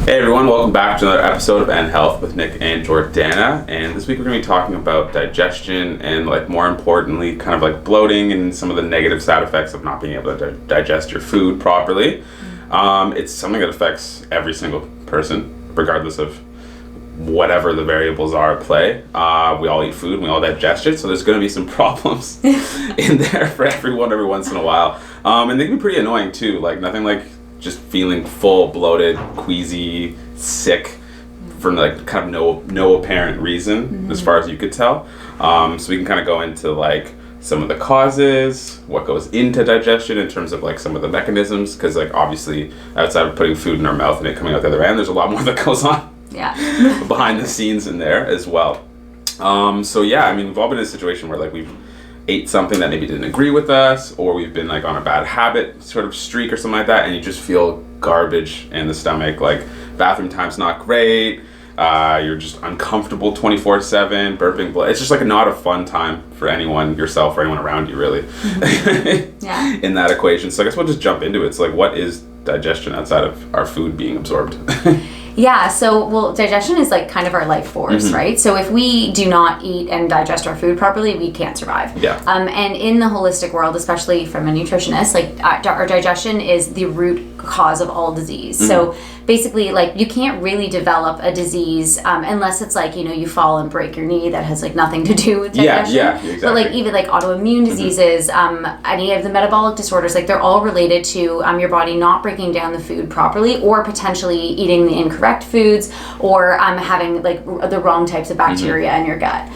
Hey everyone, welcome back to another episode of End Health with Nick and Jiordana. And this week we're going to be talking about digestion and, like, more importantly, kind of like bloating and some of the negative side effects of not being able to digest your food properly. It's something that affects every single person, regardless of whatever the variables are at play. We all eat food and we all digest it, so there's going to be some problems in there for everyone every once in a while. And they can be pretty annoying too, like nothing like just feeling full, bloated, queasy, sick for like kind of no apparent reason as far as you could tell. So we can kind of go into like some of the causes, what goes into digestion in terms of like some of the mechanisms, because like obviously outside of putting food in our mouth and it coming out the other end, there's a lot more that goes on behind the scenes in there as well. So yeah, I mean, we've all been in a situation where like we've ate something that maybe didn't agree with us, or we've been like on a bad habit sort of streak or something like that, and you just feel garbage in the stomach, like bathroom time's not great, you're just uncomfortable 24/7, burping blood. It's just like not a fun time for anyone, yourself or anyone around you really. In that equation. So I guess we'll just jump into it. So like, what is digestion outside of our food being absorbed? Yeah, so, digestion is like kind of our life force, right? So if we do not eat and digest our food properly, we can't survive. Yeah. And in the holistic world, especially from a nutritionist, like our digestion is the root cause of all disease. So basically, like, you can't really develop a disease unless it's like, you know, you fall and break your knee. That has like nothing to do with digestion. Yeah, exactly. But like even like autoimmune diseases, any of the metabolic disorders, like they're all related to your body not breaking down the food properly, or potentially eating the incorrect foods, or having like the wrong types of bacteria in your gut.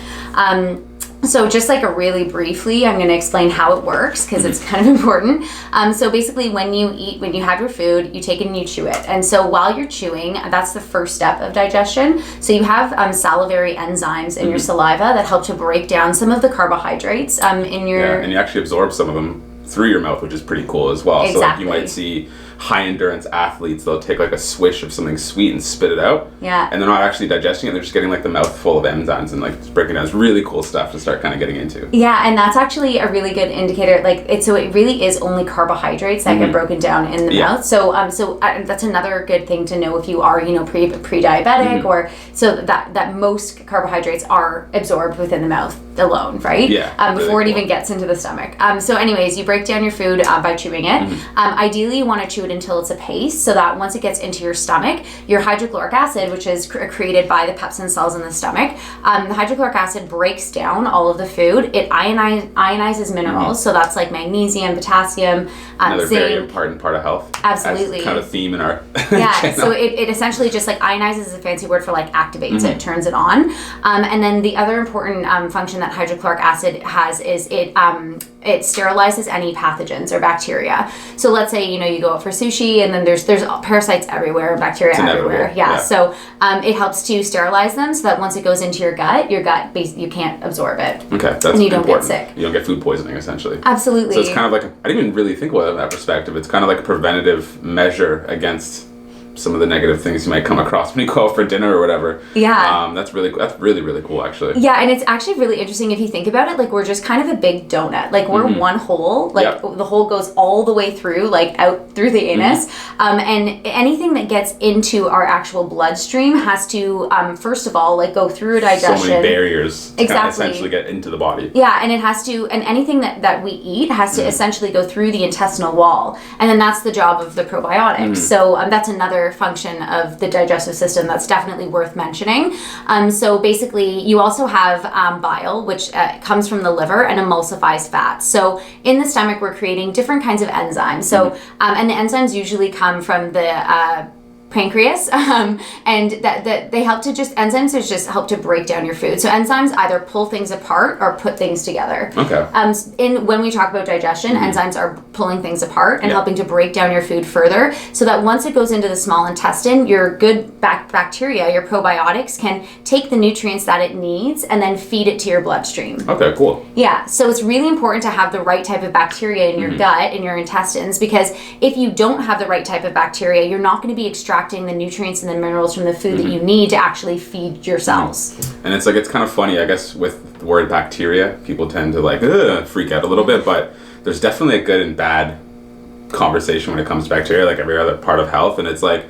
So just like really briefly, I'm going to explain how it works because it's kind of important. So basically when you have your food, you take it and you chew it. And so while you're chewing, that's the first step of digestion. So you have salivary enzymes in your saliva that help to break down some of the carbohydrates in your... Yeah, and you actually absorb some of them through your mouth, which is pretty cool as well. Exactly. So like you might see high endurance athletes, they'll take like a swish of something sweet and spit it out. Yeah. And they're not actually digesting it, they're just getting like the mouth full of enzymes and like just breaking down. It's really cool stuff to start kind of getting into. Yeah, and that's actually a really good indicator. Like it really is only carbohydrates that get broken down in the mouth. So that's another good thing to know if you are, you know, pre-diabetic, or so that most carbohydrates are absorbed within the mouth alone, right? Yeah. Before it even gets into the stomach. So anyways, you break down your food by chewing it. Ideally, you want to chew it until it's a paste, so that once it gets into your stomach, your hydrochloric acid, which is created by the pepsin cells in the stomach, the hydrochloric acid breaks down all of the food. It ionizes minerals, so that's like magnesium, potassium, another zinc. very important part of health. Absolutely. That's kind of a theme in our channel. So it essentially just like ionizes is a fancy word for like activates it, turns it on. And then the other important function that hydrochloric acid has is it sterilizes any pathogens or bacteria. So let's say, you know, you go out for sushi and then there's parasites everywhere, bacteria everywhere. Yeah. So it helps to sterilize them so that once it goes into your gut you can't absorb it. Okay, that's and you don't important. Get sick. You don't get food poisoning, essentially. Absolutely. So it's kind of like, I didn't even really think about it from that perspective. It's kind of like a preventative measure against some of the negative things you might come across when you go out for dinner or whatever. Yeah. That's really cool, actually. Yeah, and it's actually really interesting if you think about it. Like, we're just kind of a big donut. Like, we're one hole. Like, the hole goes all the way through, like out through the anus. And anything that gets into our actual bloodstream has to, first of all, like go through a digestion. So many barriers to kind of essentially get into the body. Yeah, and it has to, and anything that we eat has to essentially go through the intestinal wall. And then that's the job of the probiotics. So that's another function of the digestive system that's definitely worth mentioning. So basically, you also have bile, which comes from the liver and emulsifies fats. So in the stomach, we're creating different kinds of enzymes. So and the enzymes usually come from the pancreas, and that they help to enzymes just help to break down your food. So enzymes either pull things apart or put things together. Okay. When we talk about digestion, enzymes are pulling things apart and helping to break down your food further, so that once it goes into the small intestine, your good bacteria, your probiotics, can take the nutrients that it needs and then feed it to your bloodstream. Okay, cool. Yeah, so it's really important to have the right type of bacteria in your gut, in your intestines, because if you don't have the right type of bacteria, you're not going to be extracting the nutrients and the minerals from the food that you need to actually feed your cells. And it's like, it's kind of funny, I guess, with the word bacteria, people tend to like freak out a little bit, but there's definitely a good and bad conversation when it comes to bacteria, like every other part of health. And it's like,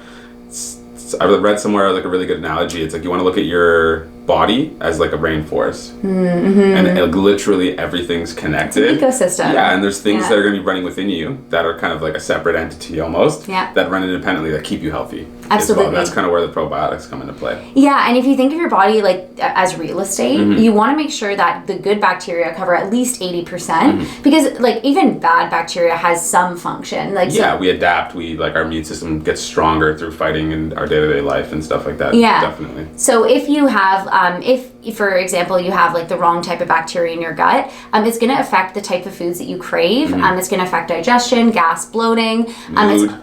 So I read somewhere like a really good analogy. It's like you want to look at your body as like a rainforest, and like, literally everything's connected. It's an ecosystem. Yeah, and there's things that are going to be running within you that are kind of like a separate entity almost. Yeah. That run independently that keep you healthy. Absolutely. Well. And that's kind of where the probiotics come into play. Yeah, and if you think of your body like as real estate, you want to make sure that the good bacteria cover at least 80%, because like even bad bacteria has some function. Like we adapt. We like our immune system gets stronger through fighting in our day-to-day life and stuff like that. Yeah, definitely. So if you have, if for example you have like the wrong type of bacteria in your gut, it's going to affect the type of foods that you crave. It's going to affect digestion, gas, bloating,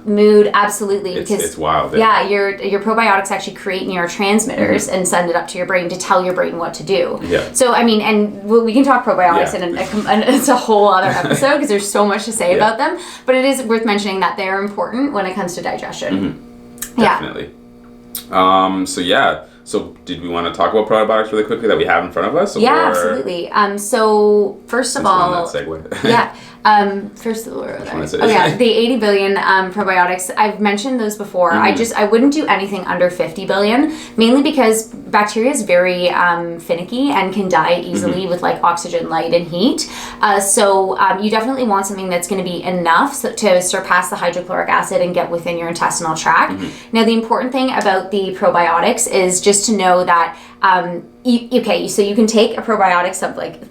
mood. Absolutely, because it's wild. Yeah, your probiotics actually create neurotransmitters and send it up to your brain to tell your brain what to do. Yeah. So I mean, and we can talk probiotics and it's a whole other episode because there's so much to say about them. But it is worth mentioning that they're important when it comes to digestion. Definitely. So did we want to talk about probiotics really quickly that we have in front of us? Yeah, absolutely. So first of all, that segue. First of all, the 80 billion probiotics. I've mentioned those before. I wouldn't do anything under 50 billion, mainly because bacteria is very finicky and can die easily with like oxygen, light, and heat. So you definitely want something that's going to be enough to surpass the hydrochloric acid and get within your intestinal tract. Now, the important thing about the probiotics is just to know that so you can take a probiotics of like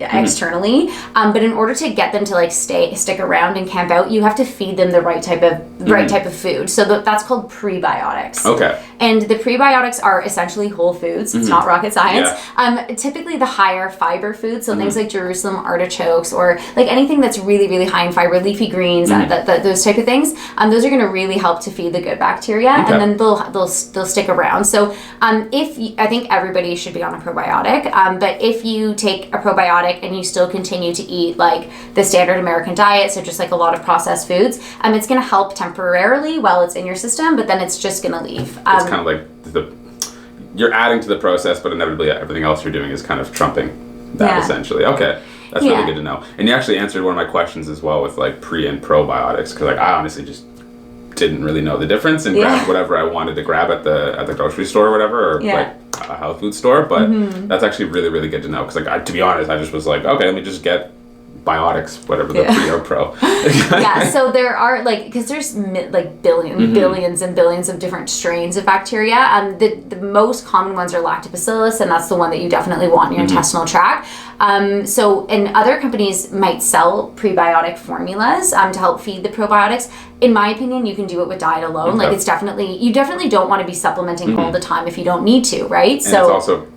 externally, but in order to get them to like stick around and camp out, you have to feed them the right type of food. So that's called prebiotics. Okay. And the prebiotics are essentially whole foods. It's not rocket science. Typically the higher fiber foods, so things like Jerusalem artichokes or like anything that's really, really high in fiber, leafy greens, those type of things. Those are going to really help to feed the good bacteria, and then they'll stick around. So I think everybody should be on a probiotic, but if you take a probiotic and you still continue to eat like the standard American diet, so just like a lot of processed foods, it's going to help temporarily while it's in your system, but then it's just going to leave. It's kind of like you're adding to the process, but inevitably everything else you're doing is kind of trumping that essentially. Okay. That's really good to know. And you actually answered one of my questions as well with like pre and probiotics, because like I honestly just didn't really know the difference and grabbed whatever I wanted to grab at the grocery store or whatever, or like a health food store. But that's actually really, really good to know, because like to be honest, I just was like, okay, let me just get biotics, whatever the pre or pro. So there are like, because there's like billions and billions of different strains of bacteria. The most common ones are lactobacillus, and that's the one that you definitely want in your intestinal tract. And other companies might sell prebiotic formulas to help feed the probiotics. In my opinion, you can do it with diet alone. Like you definitely don't want to be supplementing all the time if you don't need to, right? And so it's also,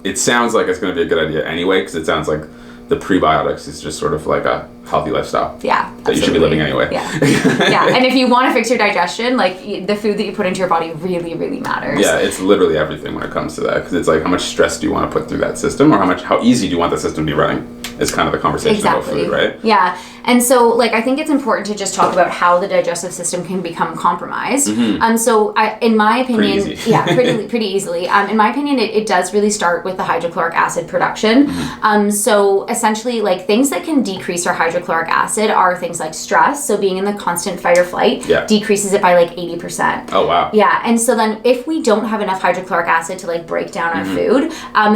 it sounds like it's going to be a good idea anyway, because it sounds like the prebiotics is just sort of like a healthy lifestyle. Yeah, that you should be living anyway. Yeah. And if you want to fix your digestion, like the food that you put into your body really, really matters. Yeah, it's literally everything when it comes to that, because it's like how much stress do you want to put through that system, or how easy do you want the system to be running? Is kind of the conversation about food, right? Yeah. And so, like, I think it's important to just talk about how the digestive system can become compromised. In my opinion, pretty easily. In my opinion, it does really start with the hydrochloric acid production. So essentially, like, things that can decrease our hydrochloric acid are things like stress. So being in the constant fight or flight decreases it by like 80%. Oh, wow. Yeah. And so then if we don't have enough hydrochloric acid to like break down our food,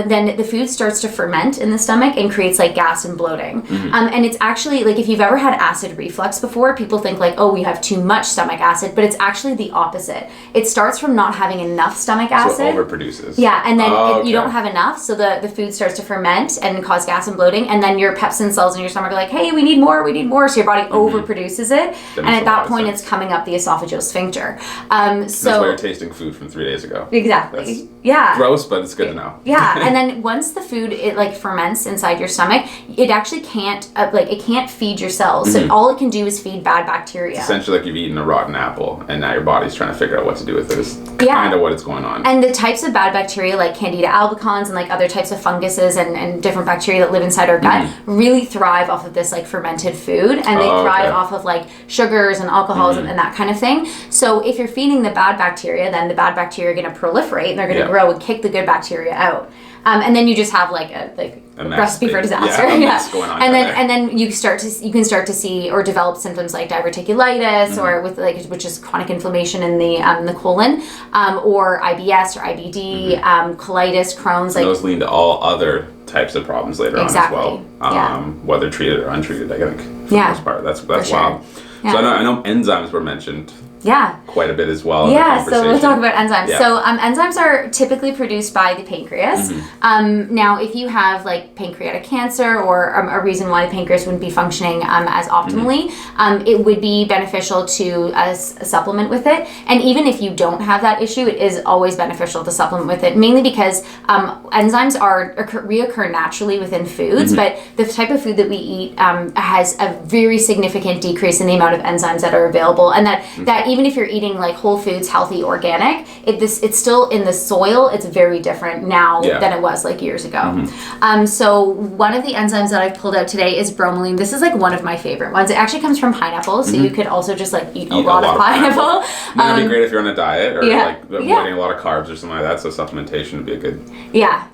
then the food starts to ferment in the stomach and creates like gas and bloating. And it's actually like, if you've ever had acid reflux before, people think like, oh, we have too much stomach acid, but it's actually the opposite. It starts from not having enough stomach acid. So it overproduces. Yeah, and then you don't have enough, so the food starts to ferment and cause gas and bloating, and then your pepsin cells in your stomach are like, hey, we need more, so your body overproduces it, and at that point it's coming up the esophageal sphincter. That's why you're tasting food from 3 days ago. Exactly. That's gross, but it's good to know. And then once the food like ferments inside your stomach, it actually can't it can't feed your cells. So all it can do is feed bad bacteria. It's essentially like you've eaten a rotten apple, and now your body's trying to figure out what to do with it. Is kind of what is going on. And the types of bad bacteria like Candida albicans and like other types of funguses and different bacteria that live inside our gut really thrive off of this like fermented food, and they thrive off of like sugars and alcohols and that kind of thing. So if you're feeding the bad bacteria, then the bad bacteria are going to proliferate and they're going to grow and kick the good bacteria out. And then you just have like a recipe for disaster. Yeah, a mess going on and then you can start to see or develop symptoms like diverticulitis or with which is chronic inflammation in the colon, or IBS or IBD, colitis, Crohn's. And those lead to all other types of problems later on as well. Whether treated or untreated, I think for the most part. That's wild. Sure. Yeah. So I know enzymes were mentioned. Yeah. Quite a bit as well. Yeah, so we'll talk about enzymes. Yeah. So enzymes are typically produced by the pancreas. Now, if you have like pancreatic cancer or a reason why the pancreas wouldn't be functioning as optimally, it would be beneficial to supplement with it. And even if you don't have that issue, it is always beneficial to supplement with it, mainly because enzymes reoccur naturally within foods, but the type of food that we eat has a very significant decrease in the amount of enzymes that are available, and that even if you're eating like whole foods, healthy, organic, it's still in the soil. It's very different now than it was like years ago. So one of the enzymes that I've pulled out today is bromelain. This is like one of my favorite ones. It actually comes from pineapple, so you could also just like eat a lot of pineapple. That would be great if you're on a diet or like avoiding a lot of carbs or something like that. So supplementation would be a good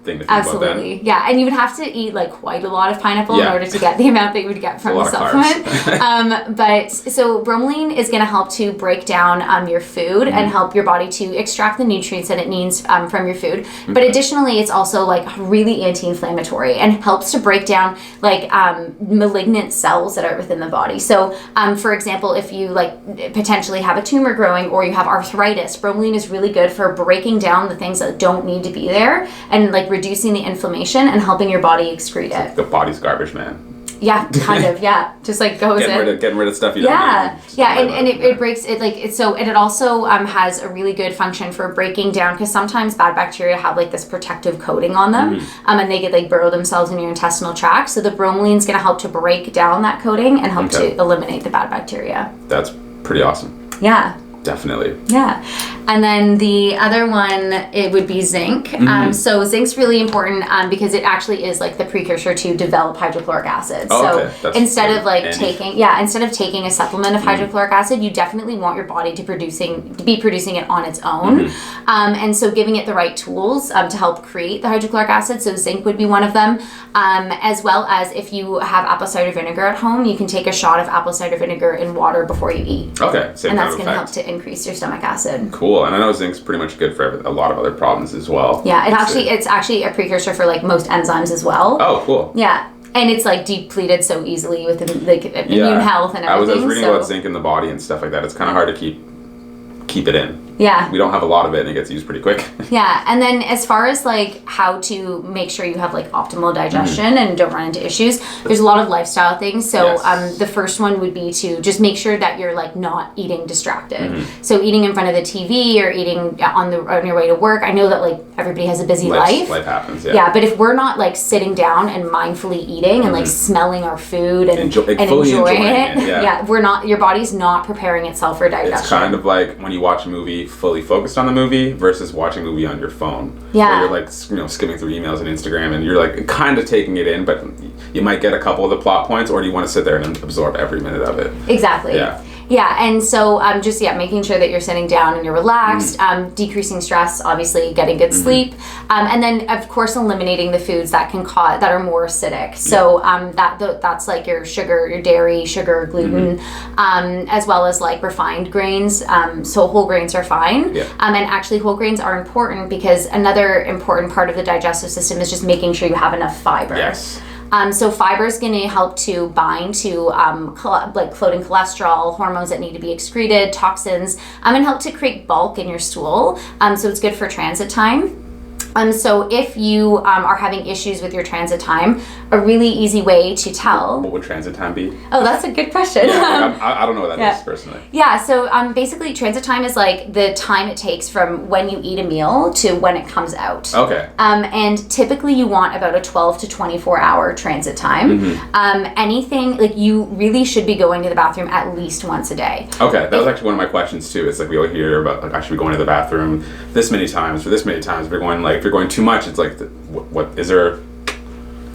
thing to think about then. Yeah, and you would have to eat like quite a lot of pineapple in order to get the amount that you would get from the supplement. But so bromelain is going to help to break down your food and help your body to extract the nutrients that it needs from your food. But additionally, it's also like really anti-inflammatory and helps to break down like malignant cells that are within the body. So for example, if you like potentially have a tumor growing or you have arthritis, bromelain is really good for breaking down the things that don't need to be there and like reducing the inflammation and helping your body excrete it. Like the body's garbage man. Yeah, kind of. Yeah, just like goes getting rid of stuff you don't need. And it breaks it like it. So and it also has a really good function for breaking down, because sometimes bad bacteria have like this protective coating on them, and they get like burrow themselves in your intestinal tract. So the bromelain is going to help to break down that coating and help to eliminate the bad bacteria. That's pretty awesome. Yeah. Definitely. Yeah. And then the other one, it would be zinc. So zinc's really important because it actually is like the precursor to develop hydrochloric acid. So instead of like taking a supplement of hydrochloric acid, you definitely want your body to be producing it on its own. And so giving it the right tools to help create the hydrochloric acid. So zinc would be one of them. As well as if you have apple cider vinegar at home, you can take a shot of apple cider vinegar in water before you eat. Okay. And that's going to help to increase your stomach acid. Cool. And I know zinc's pretty much good for a lot of other problems as well. Yeah, it's actually a precursor for like most enzymes as well. Oh, cool. Yeah. And it's like depleted so easily within like immune health and everything. I was reading about zinc in the body and stuff like that. It's kind of hard to keep it in. Yeah. We don't have a lot of it and it gets used pretty quick. Yeah. And then as far as like how to make sure you have like optimal digestion and don't run into issues, there's a lot of lifestyle things. So the first one would be to just make sure that you're like not eating distracted. So eating in front of the TV or eating on your way to work. I know that like everybody has a busy life. Life happens, Yeah, but if we're not like sitting down and mindfully eating and like smelling our food and enjoying it, we're not, your body's not preparing itself for digestion. It's kind of like when you watch a movie fully focused on the movie versus watching a movie on your phone. Yeah. Where you're like, skimming through emails and Instagram and you're like kind of taking it in, but you might get a couple of the plot points, or do you want to sit there and absorb every minute of it? Exactly. Yeah. Yeah, and so making sure that you're sitting down and you're relaxed, decreasing stress, obviously getting good sleep, and then of course eliminating the foods that are more acidic. So that's like your sugar, your dairy, sugar, gluten, as well as like refined grains. So whole grains are fine, and actually whole grains are important because another important part of the digestive system is just making sure you have enough fiber. Yes. So fiber is going to help to bind to like floating cholesterol, hormones that need to be excreted, toxins, and help to create bulk in your stool. So it's good for transit time. So if you are having issues with your transit time, a really easy way to tell. What would transit time be? Oh, that's a good question. Yeah, I don't know what that is personally. Yeah, so basically transit time is like the time it takes from when you eat a meal to when it comes out. Okay. And typically you want about a 12 to 24 hour transit time. Anything, like you really should be going to the bathroom at least once a day. Okay, that was actually one of my questions too. It's like we all hear about like I should be going to the bathroom this many times for this many times. If you're going too much, it's like what is there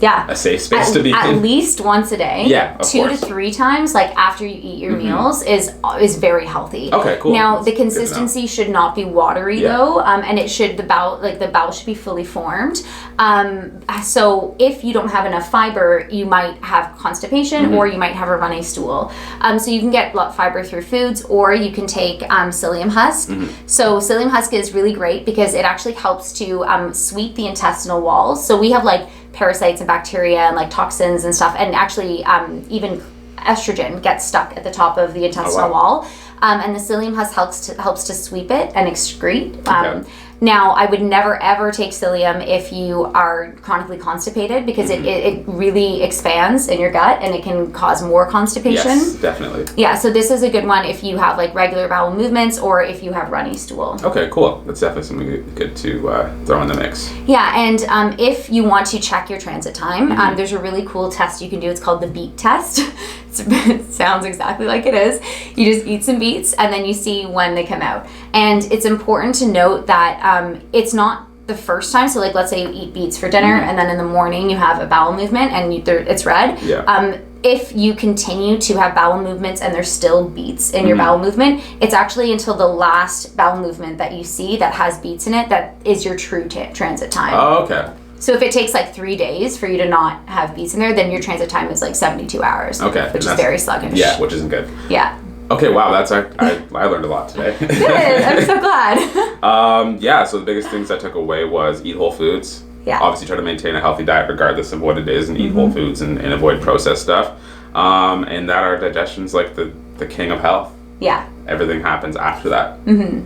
Yeah. a safe space to be at in. least once a day. Yeah, of 2 course. to 3 times, like after you eat your meals, is very healthy. Okay, cool. Now That's the good to know. consistency should not be watery though, and it should the bowel should be fully formed. So if you don't have enough fiber, you might have constipation or you might have a runny stool. So you can get fiber through foods, or you can take psyllium husk. So psyllium husk is really great because it actually helps to sweep the intestinal walls. So we have like parasites and bacteria and like toxins and stuff, and actually even estrogen gets stuck at the top of the intestinal wall. And the psyllium husk helps to sweep it and excrete. Okay. Now, I would never ever take psyllium if you are chronically constipated because it really expands in your gut and it can cause more constipation. Yes, definitely. Yeah, so this is a good one if you have like regular bowel movements or if you have runny stool. Okay, cool. That's definitely something good to throw in the mix. Yeah, and if you want to check your transit time, there's a really cool test you can do. It's called the BEET test. It sounds exactly like it is. You just eat some beets and then you see when they come out. And it's important to note that it's not the first time. So like let's say you eat beets for dinner and then in the morning you have a bowel movement and it's red. Yeah. If you continue to have bowel movements and there's still beets in your bowel movement, it's actually until the last bowel movement that you see that has beets in it that is your true transit time. Oh, okay. So if it takes like 3 days for you to not have beets in there, then your transit time is like 72 hours. Okay. Which is very sluggish. Yeah, which isn't good. Yeah. Okay, wow, I learned a lot today. Good, I'm so glad. Yeah, so the biggest things I took away was eat whole foods. Yeah. Obviously try to maintain a healthy diet regardless of what it is and eat whole foods and avoid processed stuff. And that our digestion's like the king of health. Yeah. Everything happens after that,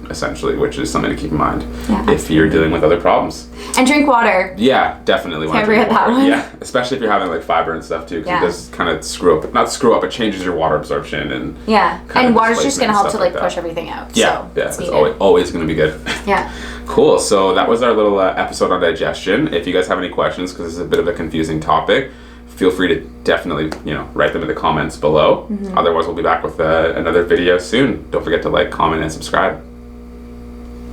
essentially, which is something to keep in mind Yeah, if you're dealing with other problems. And drink water. Yeah, definitely. Can't forget that one. Yeah, especially if you're having like fiber and stuff too, because it does kind of not screw up, it changes your water absorption and and water's just going to help to like that. push everything out. Yeah, so yeah, it's always going to be good. Yeah. Cool. So that was our little episode on digestion. If you guys have any questions, because this is a bit of a confusing topic, feel free to definitely, write them in the comments below. Otherwise, we'll be back with another video soon. Don't forget to like, comment, and subscribe.